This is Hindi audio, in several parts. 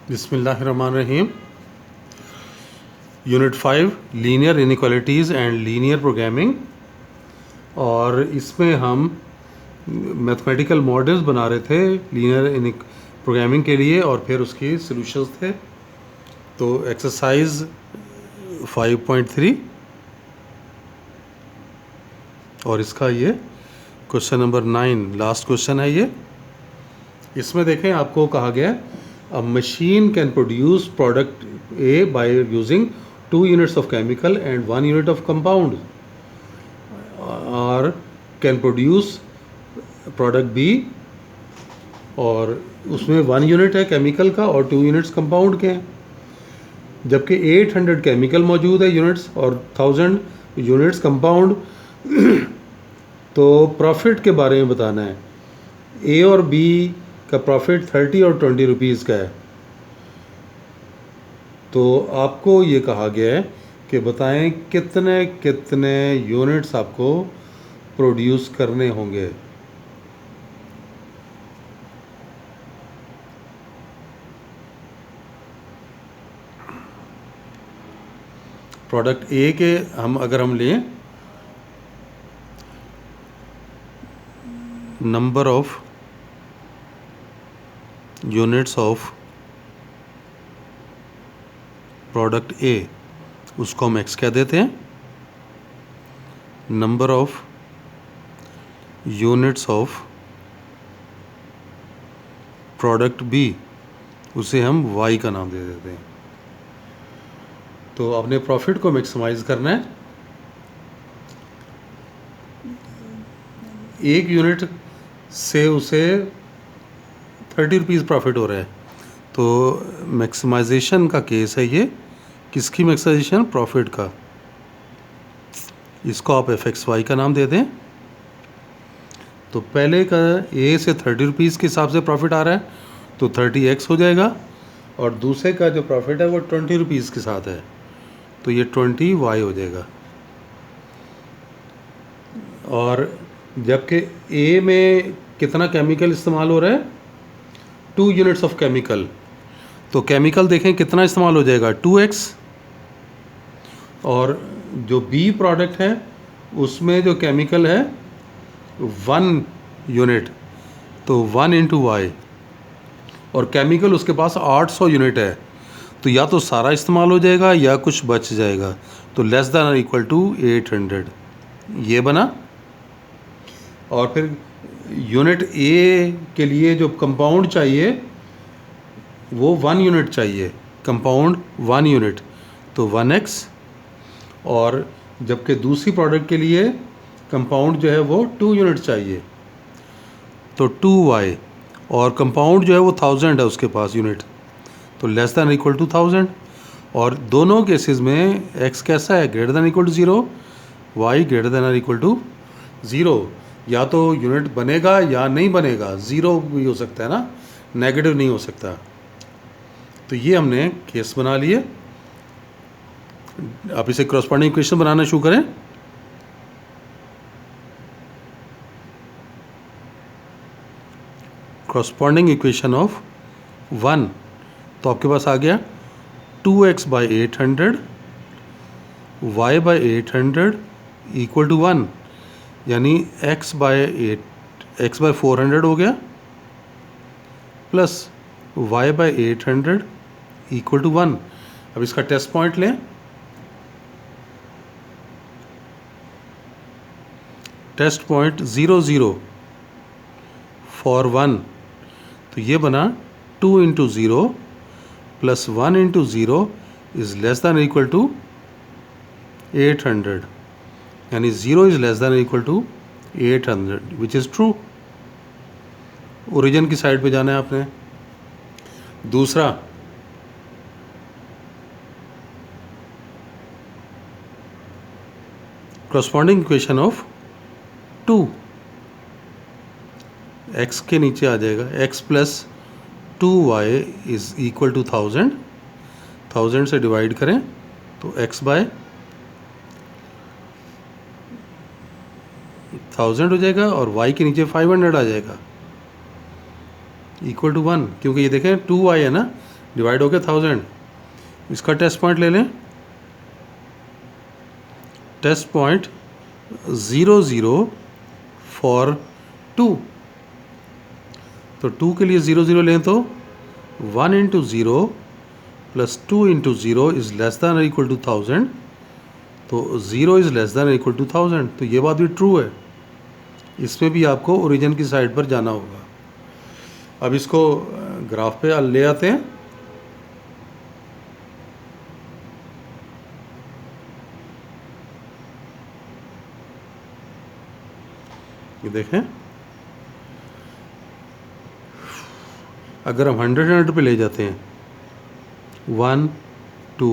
बिस्मिल्लाहिर्रहमानिर्रहीम। Unit 5 linear inequalities and linear programming, और इसमें हम मैथमेटिकल मॉडल्स बना रहे थे लीनियर प्रोग्रामिंग के लिए और फिर उसकी सॉल्यूशंस थे। तो एक्सरसाइज 5.3 और इसका ये क्वेश्चन नंबर 9 लास्ट क्वेश्चन है ये। इसमें देखें, आपको कहा गया अ machine can produce product A by using 2 units of chemical and 1 unit of compound, और कैन प्रोड्यूस प्रोडक्ट बी, और उसमें 1 यूनिट है केमिकल का और 2 यूनिट्स कंपाउंड के हैं। जबकि 800 केमिकल मौजूद है यूनिट्स और 1000 यूनिट्स कंपाउंड। तो प्रॉफिट के बारे में बताना है। ए और बी का प्रॉफिट 30 और 20 रुपीज़ का है। तो आपको ये कहा गया है कि बताएं कितने कितने यूनिट्स आपको प्रोड्यूस करने होंगे। प्रोडक्ट ए के अगर हम लें number of units of product A, उसको हम एक्स कह देते हैं। Number of units of product B, उसे हम वाई का नाम दे देते हैं। तो आपने प्रॉफिट को मैक्सिमाइज करना है। एक यूनिट से उसे 30 रुपीज़ प्रॉफिट हो रहा है। तो मैक्सिमाइजेशन का केस है ये। किसकी मैक्सिमाइजेशन? प्रॉफिट का। इसको आप एफ एक्स वाई का नाम दे दें। तो पहले का ए से 30 रुपीज़ के हिसाब से प्रॉफिट आ रहा है तो 30x हो जाएगा, और दूसरे का जो प्रॉफिट है वो 20 रुपीज़ के साथ है तो ये 20y हो जाएगा। और जबकि ए में कितना केमिकल इस्तेमाल हो रहा है? 2 यूनिट्स ऑफ केमिकल। तो केमिकल देखें कितना इस्तेमाल हो जाएगा? 2x। और जो बी प्रोडक्ट है उसमें जो केमिकल है 1 यूनिट, तो 1 इंटू वाई, और केमिकल उसके पास 800 यूनिट है। तो या तो सारा इस्तेमाल हो जाएगा या कुछ बच जाएगा। तो लेस दैन और इक्वल टू 800 ये बना। और फिर यूनिट ए के लिए जो कंपाउंड चाहिए वो 1 यूनिट चाहिए, कंपाउंड 1 यूनिट, तो 1x। और जबकि दूसरी प्रोडक्ट के लिए कंपाउंड जो है वो 2 यूनिट चाहिए तो 2y, और कंपाउंड जो है वो 1000 है उसके पास यूनिट, तो लेस दैन इक्वल टू 1000। और दोनों केसेस में x कैसा है? Greater than equal to 0, y greater than और इक्वल टू 0। या तो यूनिट बनेगा या नहीं बनेगा, 0 भी हो सकता है ना, नेगेटिव नहीं हो सकता। तो ये हमने केस बना लिए। आप इसे क्रॉसपॉन्डिंग इक्वेशन बनाना शुरू करें। क्रॉसपॉन्डिंग इक्वेशन ऑफ 1, तो आपके पास आ गया 2x by 800 y by 800 equal to 1, यानी x बाई 400 हो गया, plus y by 800 equal to 1। अब इसका टेस्ट पॉइंट लें। टेस्ट पॉइंट 0 0 फॉर 1, तो ये बना 2 into 0 plus 1 into 0 is less than equal to 800, यानी 0 is less than equal to 800, which is true. Origin की साइड पे जाना है आपने। दूसरा, क्रॉसपॉन्डिंग इक्वेशन ऑफ 2, x के नीचे आ जाएगा x plus 2y is equal to 1000। 1000 से डिवाइड करें तो x बाय 1000 हो जाएगा, और y के नीचे 500 आ जाएगा इक्वल टू 1। क्योंकि ये देखें 2y है ना, डिवाइड हो गया 1000। इसका टेस्ट पॉइंट ले लें, टेस्ट पॉइंट 00 फॉर 2। तो 2 के लिए 00 लें तो 1 into 0 plus 2 into 0 is less than equal to 1000। तो 0 is less than equal to 1000। तो ये बात भी ट्रू है। इसमें भी आपको ओरिजिन की साइड पर जाना होगा। अब इसको ग्राफ पे ले आते हैं। ये देखें, अगर हम 100 पे ले जाते हैं 1 2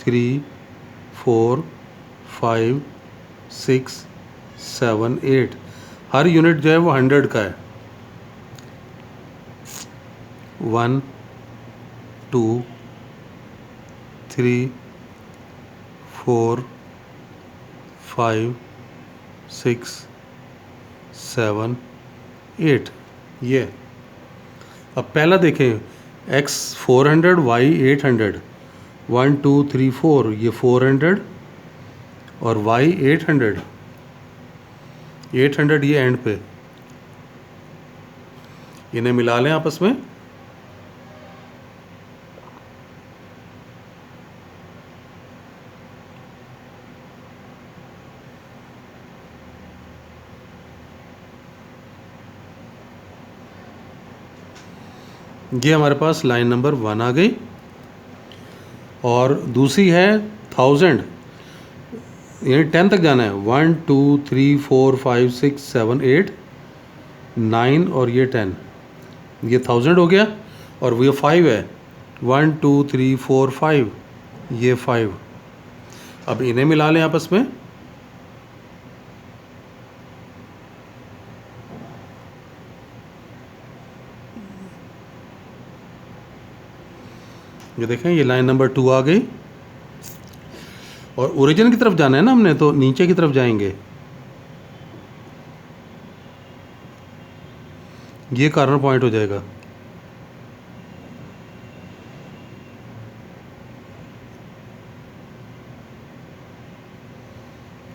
3 4 5 6 7 8, हर यूनिट जो है वो 100 का है। 1 2 3 4 5 6 7 8 ये। अब पहला देखें, x 400 y 800, 1 2 3 4 ये 400 और y 800 ये एंड पे, इन्हें मिला लें आपस में। ये हमारे पास लाइन नंबर 1 आ गई। और दूसरी है 1000, यानी 10 तक जाना है। 1 2 3 4 5 6 7 8 9 और ये 10, ये 1000 हो गया। और ये 5 है, 1 2 3 4 5 ये 5। अब इन्हें मिला लें आपस में। ये देखें, ये लाइन नंबर 2 आ गई। और ओरिजिन की तरफ जाना है ना हमने, तो नीचे की तरफ जाएंगे। ये कॉर्नर पॉइंट हो जाएगा।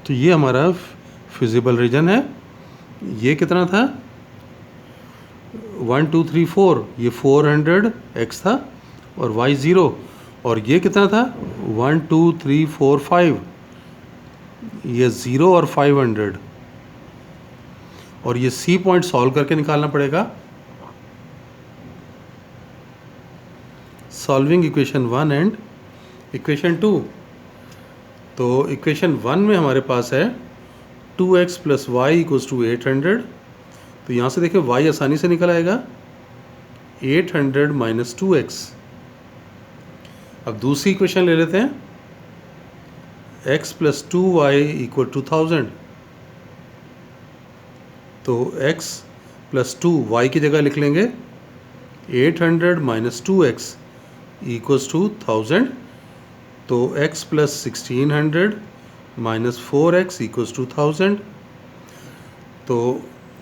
तो ये हमारा फिजिबल रीजन है। ये कितना था, 1 2 3 4, ये 400 x था और y 0। और ये कितना था, 1 2 3 4 5, ये 0 और 500। और ये सी पॉइंट सॉल्व करके निकालना पड़ेगा। Solving equation 1 and equation 2। तो इक्वेशन 1 में हमारे पास है 2x plus Y equals to 800। तो यहाँ से देखें y आसानी से निकल आएगा, 800 माइनस 2x। अब दूसरी इक्वेशन ले लेते हैं, x plus 2y equal to 1000। तो x प्लस 2 y की जगह लिख लेंगे 800 माइनस 2x इक्वल्स टू 1000। तो x plus 1600 minus 4x equals to 1000। तो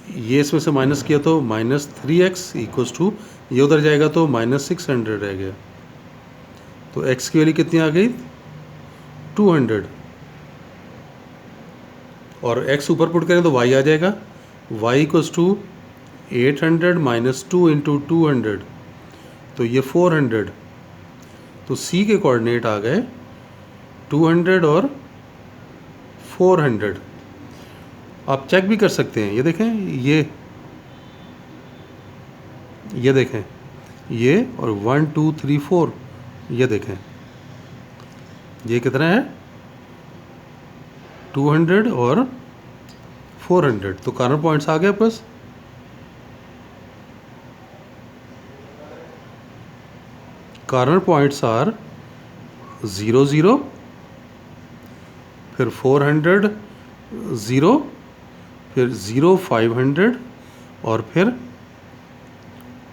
ये इसमें से माइनस किया तो माइनस 3x इक्वल्स टू, ये उधर जाएगा तो माइनस 600 रह गया। तो x की वैल्यू कितनी आ गई, 200। और x ऊपर पुट करें तो y आ जाएगा, y equals to 800 minus 2 into 200, तो ये 400। तो c के कोऑर्डिनेट आ गए 200 और 400। आप चेक भी कर सकते हैं, ये देखें, ये देखें, ये और 1 2 3 4, ये देखें, ये कितना है, 200 और 400। तो कॉर्नर पॉइंट्स आ गए बस। कॉर्नर पॉइंट्स आर 0 0, फिर 400 0, फिर 0 500 और फिर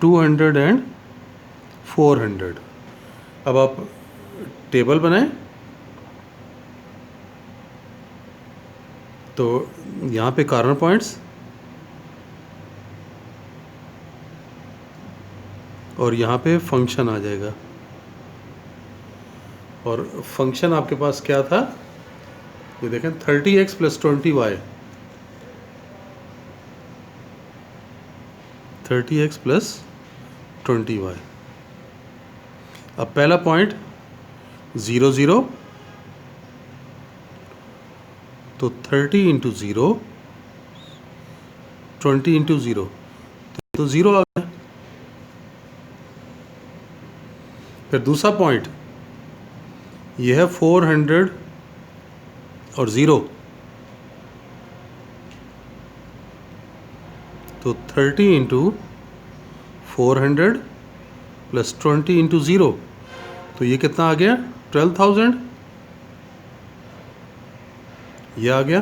200 एंड 400। अब आप टेबल बनाएं। तो यहाँ पे कॉर्नर पॉइंट्स और यहाँ पे फंक्शन आ जाएगा। और फंक्शन आपके पास क्या था, ये देखें 30x plus 20y, 30x plus 20y। अब पहला पॉइंट 0 0, तो 30 इंटू 0, 20 इंटू 0, तो 0 आ गया। फिर दूसरा पॉइंट ये है 400 और 0, तो 30 इंटू 400 प्लस 20 इंटू 0, तो ये कितना आ गया 12,000, ये आ गया।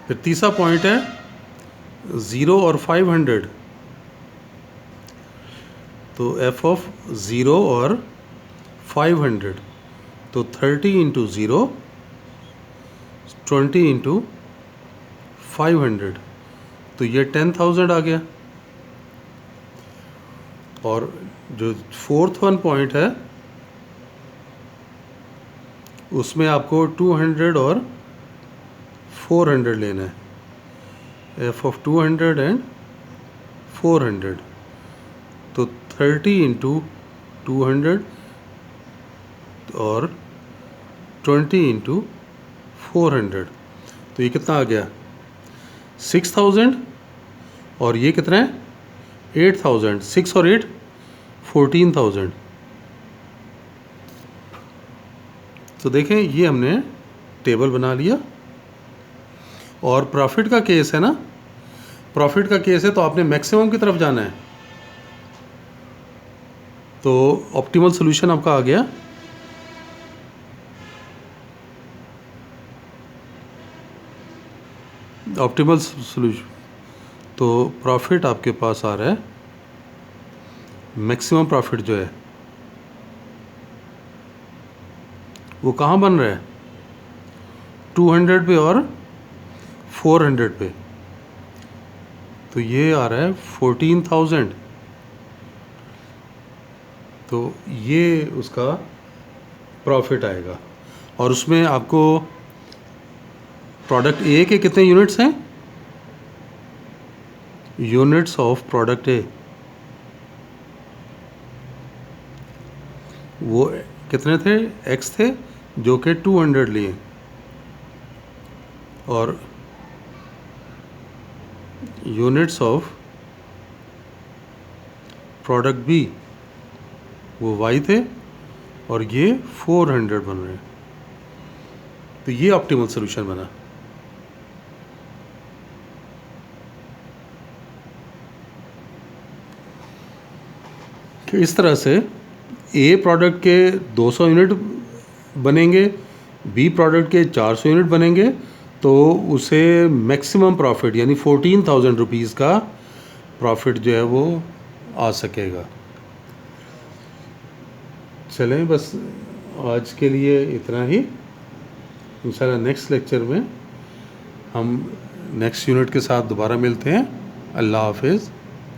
फिर तीसरा पॉइंट है 0 और 500, तो f ऑफ 0 और 500, तो 30 इंटू 0, 20 इंटू 500, तो ये 10,000 आ गया। और जो फोर्थ वन पॉइंट है उसमें आपको 200 और 400 लेना है, f ऑफ 200 एंड 400, तो 30 इंटू 200 और 20 इंटू 400, तो ये कितना आ गया 6,000, और ये कितना है 8,000, 6 और 8 14,000। तो देखें ये हमने टेबल बना लिया। और प्रॉफिट का केस है ना, प्रॉफिट का केस है तो आपने मैक्सिमम की तरफ जाना है, तो ऑप्टिमल सॉल्यूशन आपका आ गया। ऑप्टिमल सॉल्यूशन, तो प्रॉफिट आपके पास आ रहा है, मैक्सिमम प्रॉफिट जो है वो कहाँ बन रहा है 200 पे और 400 पे, तो ये आ रहा है 14,000, तो ये उसका प्रॉफिट आएगा। और उसमें आपको प्रोडक्ट ए के कितने यूनिट्स हैं, यूनिट्स ऑफ प्रोडक्ट ए, वो कितने थे एक्स थे जो कि 200 लिए, और यूनिट्स ऑफ प्रोडक्ट बी वो वाई थे, और ये 400 बन रहे हैं, तो ये ऑप्टिमल सॉल्यूशन बना। तो इस तरह से ए प्रोडक्ट के 200 यूनिट बनेंगे, बी प्रोडक्ट के 400 यूनिट बनेंगे, तो उसे मैक्सिमम प्रॉफिट यानी 14,000 रुपीज़ का प्रॉफिट जो है वो आ सकेगा। चलें बस आज के लिए इतना ही, इंशाल्लाह नेक्स्ट लेक्चर में हम नेक्स्ट यूनिट के साथ दोबारा मिलते हैं। अल्लाह हाफिज़।